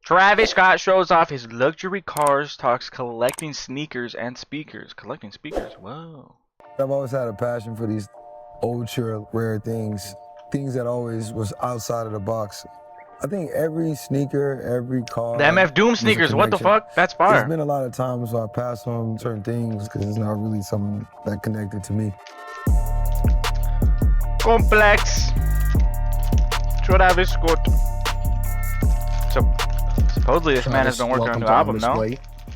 Travis Scott shows off his luxury cars, talks collecting sneakers and speakers. Collecting speakers, whoa. I've always had a passion for these ultra rare things, things that always was outside of the box. I think every sneaker, every car. The MF Doom sneakers, what the fuck? That's fire. There's been a lot of times where I pass on certain things because it's not really something that connected to me. Complex. Travis Scott. So, supposedly this man has been working on a new album, no?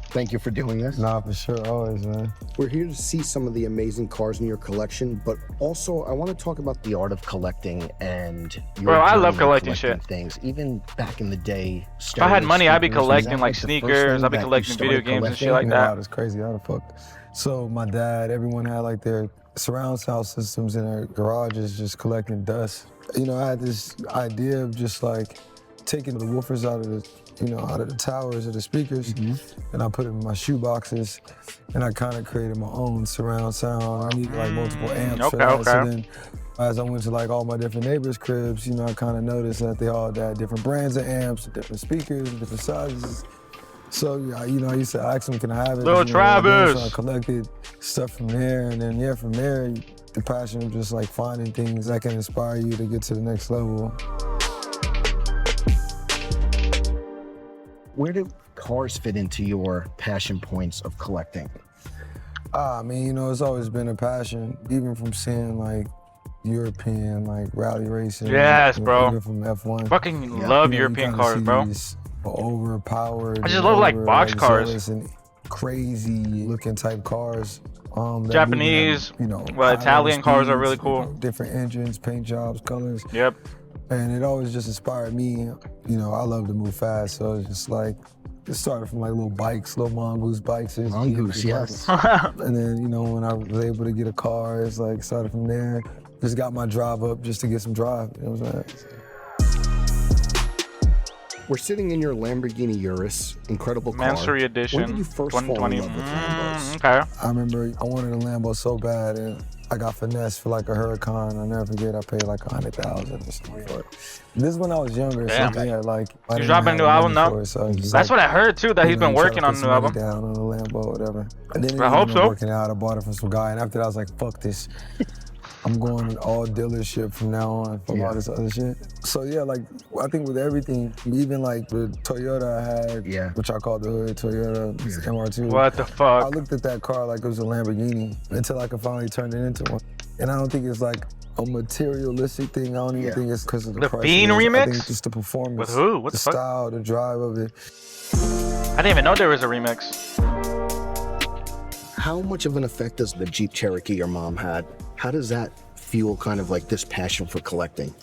Thank you for doing this. Nah, for sure, always, man. We're here to see some of the amazing cars in your collection, but also I want to talk about the art of collecting and your Bro, I love journey collecting of shit. Things. Even back in the day, If I had money, I'd be sneakers, was collecting that, like the first sneakers, thing I'd be that you collecting video started games and shit collecting? like that. Wow, that's crazy. How the fuck? So my dad, everyone had like their surround sound systems in their garages just collecting dust. You know, I had this idea of just like taking the woofers out of the, out of the towers of the speakers, and I put them in my shoe boxes, and I kind of created my own surround sound. I needed like multiple amps for that. So then, as I went to like all my different neighbors' cribs, I kind of noticed that they all had different brands of amps, different speakers, different sizes. So, I used to ask them, can I have it? Little Travis! So I collected stuff from there, and then, from there, the passion of just like finding things that can inspire you to get to the next level. Where do cars fit into your passion points of collecting? I mean, it's always been a passion, even from seeing like European, like rally racing. Yes, bro. Even from F1. Fucking love European cars, bro. Overpowered. I just love like box cars. And crazy looking type cars. Japanese, Italian cars are really cool. Different engines, paint jobs, colors. Yep. And it always just inspired me. I love to move fast, so it's just like, it started from like little bikes, little mongoose bikes. Mongoose, yes. And then, when I was able to get a car, it's like, started from there. Just got my drive up just to get some drive, you know what I'm saying? We're sitting in your Lamborghini Urus, incredible car. Mansory edition, When did you first 2020. fall in love with Lambos? Okay. I remember I wanted a Lambo so bad, and I got finessed for like a Huracan. I'll never forget, I paid like $100,000 or something for it. This is when I was younger, Damn. so yeah, like. He's dropping a new album now? So That's what I heard too, that he's been working on a new album. Down on the Lambo or whatever. And then I hope so. Working out, I bought it from some guy, and after that I was like, fuck this. I'm going all dealership from now on for all this other shit. So yeah, like I think with everything, even like the Toyota I had, which I called the hood Toyota MR2. What the fuck? I looked at that car like it was a Lamborghini until I could finally turn it into one. And I don't think it's like a materialistic thing. I don't even think it's because of the price. Bean I remix? think it's just the performance. With who? What the fuck? style, the drive of it. I didn't even know there was a remix. How much of an effect does the Jeep Cherokee your mom had? How does that fuel kind of like this passion for collecting?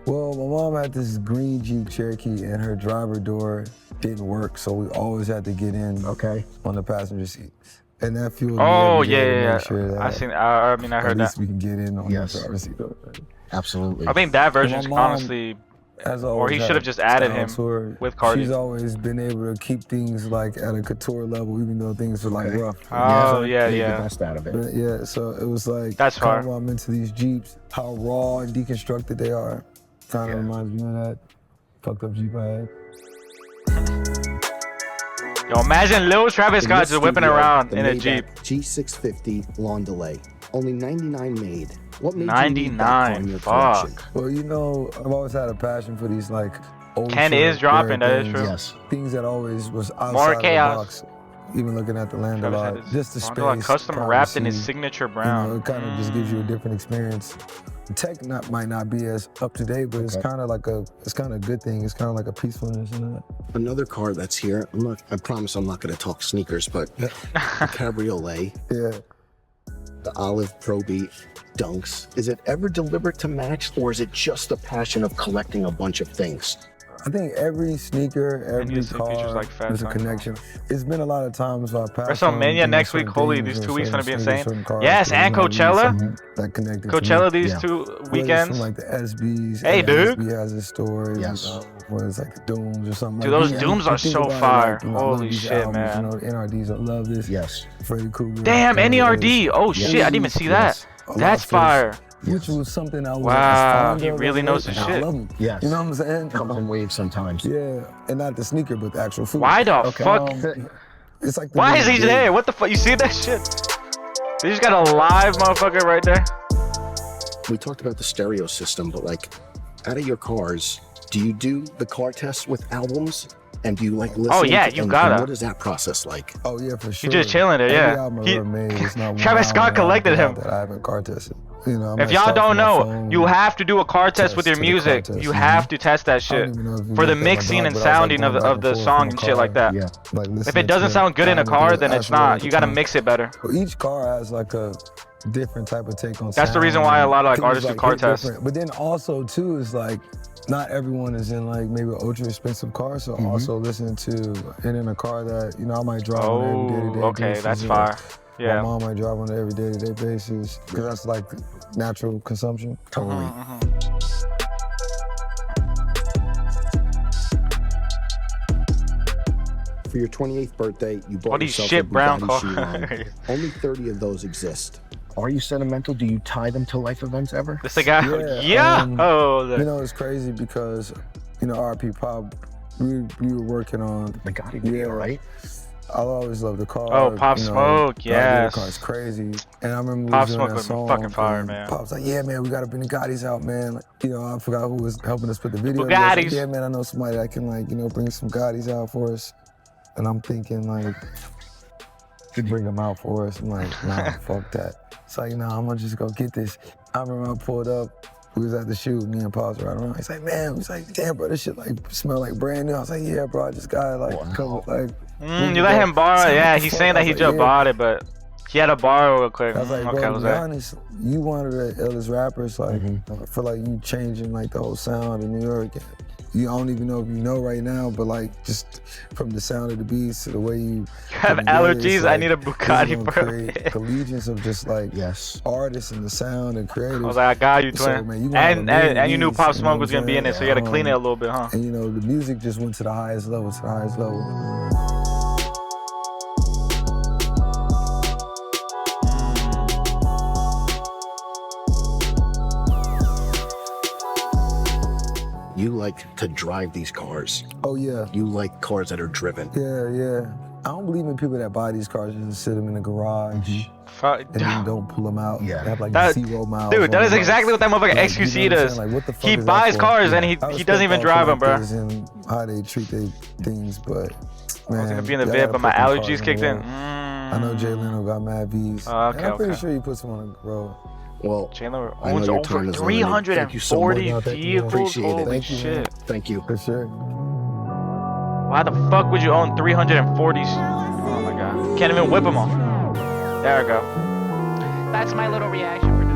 Well, my mom had this green Jeep Cherokee and her driver door didn't work, so we always had to get in on the passenger seat. And that fueled me every day to make sure that I heard at least that. we can get in on the driver's seat. Absolutely. I think that version's And my mom, honestly, as or always, he had should have just added a him tour. with Cardi. She's always been able to keep things like at a couture level, even though things are like rough. Oh, yeah. The best out of it. But yeah, so it was like, That's kind fire. of why I'm into these Jeeps, how raw and deconstructed they are. Kind of reminds me of that fucked up Jeep I had. Yo, imagine Lil Travis In Scott this just whipping studio, around the in a Maybach Jeep. G650 lawn delay. Only 99 made. What made you need that car in 99, your fuck. collection? Well, I've always had a passion for these like old Ken is dropping, that is true. Yes. Things that always was outside More of chaos. the box. Even looking at the land a Travis had lot, his just the Landau space. custom wrapped in his privacy, signature brown. it kind of just gives you a different experience. The tech might not be as up to date, but it's kind of like a good thing. It's kind of like a peacefulness, Another car that's here, I promise I'm not going to talk sneakers, but the Cabriolet, Yeah. the Olive Pro Beat Dunks, is it ever delivered to match, or is it just the passion of collecting a bunch of things? I think every sneaker, every you see features car, like Fat there's a Tony. connection. It's been a lot of times where I passed on WrestleMania things, next week. certain Holy, things, these or 2 weeks certain gonna be sneakers, insane. certain cars, Yes, there's and not really Coachella. something that connected to me. Coachella these Yeah. 2 Whether it's weekends. from like the SBs. Hey, dude. SB has its stories. Yes. Whether it's like the Dooms or something. Dude, like those that. Dooms You are think so about it, fire. like, I love Holy these shit, albums, man. The NRDs, I love this. Yes. Freddie Krueger. Damn, NERD. Oh shit, I didn't even see that. A lot That's of fire. which was something I was Wow, fond he of really as knows late, his and shit. I love them. Yes. You know what I'm saying? Comes in waves sometimes. Yeah, and not the sneaker, but the actual food. Why the fuck? It's like the Why really is he big- there? What the fuck? You see that shit? They just got a live motherfucker right there. We talked about the stereo system, but like, out of your cars, do you do the car test with albums? And do you like listen? Oh, yeah, to, you and gotta. What is that process like? Oh yeah, for sure. He just chilling there, Every yeah. album He- I ever made, it's not one Travis Scott album that I collected put out him. that I haven't car tested. You know, I If might y'all start don't from my know, phone, you have to do a car test with your to the car music. test, You mhm. have to test that I shit don't even know if you for the looked at my mixing blog, and but I was, like, sounding going of back and the forth song from and the shit like car, that. Yeah. like If listening it doesn't to sound good in a album car, with then it's actual not. You gotta time. mix it better. Well, each car has like a different type of take on That's the sound, reason why a lot of, like, things, artists do car hit tests. different. But then also too is like not everyone is in like maybe an ultra expensive car, so also listening to and in a car that, you know, I might drive on an every day-to-day Oh, okay, basis, that's you know. fire. My Yeah. mom might drive on an every day-to-day basis because that's like natural consumption. Totally. For your 28th birthday, you bought All these yourself shit a brown Bugatti Chiron. cars. Only 30 of those exist. Are you sentimental? Do you tie them to life events ever? This the guy. Yeah, Yeah. Oh, You the- know, it's crazy because, you know, RP Pop, we were working on. The Gotti video, Yeah. right? I'll always love the car. Oh, Pop you know, Smoke, the idea of yes. The car is crazy. And I remember Pop we was Smoke doing that was song. fucking fire, and man. Pop's like, yeah, man, we gotta bring the Gottis out, man. Like, you know, I forgot who was helping us put the video together. I was like, Bugattis. yeah, man, I know somebody that can, like, you know, bring some Gottis out for us. And I'm thinking, like, to bring them out for us. I'm like, nah, fuck that. It's like, nah, I'm gonna just go get this. I remember I pulled up. We was at the shoot, me and Pops right around. He's like, man, he's like, damn, bro, this shit like smell like brand new. I was like, yeah, bro, I just got it like a couple, like. You let him borrow it. Yeah, he's saying that he just bought it, but he had to borrow real quick. I was like, Okay, bro, to was be that? honest, you one of the illest rappers. Like, I feel like you changing like the whole sound in New York. I don't even know if you know right now, but like just from the sound of the beats to the way you have put it together, it's allergies? I like, need a it's Bugatti, gonna bro. create allegiance of just like Yes. artists and the sound and creators. I was like, I got you, So, twin. man, you gonna have a million And you knew beats, Pop you know Smoke what was I'm gonna be in it, so you had to clean it a little bit, huh? And you know, the music just went to the highest level, You like to drive these cars. Oh yeah, You like cars that are driven. yeah. I don't believe in people that buy these cars and just sit them in the garage Fuck. and then don't pull them out. Yeah. They have like That- 0 miles. Dude, on that is them. exactly what that motherfucker Like, XQC you know what I'm does. saying? Like, what the fuck He is that buys for? cars and I he respect doesn't even all drive them, bro. collectors and how they treat their things, but man, I was gonna be in the y'all vid, gotta but my put them cars allergies the kicked in. road. I know Jay Leno got mad V's. Oh, okay, and I'm pretty okay. sure he puts them on the road. Well, Chandler I know owns your over time is limited. Thank you so much. 340 No, thank you, man. vehicles. Appreciate it. Holy Thank you, man. shit. thank you. For sure. Why the fuck would you own 340s? Oh my god. Can't even whip them off. There we go. That's my little reaction for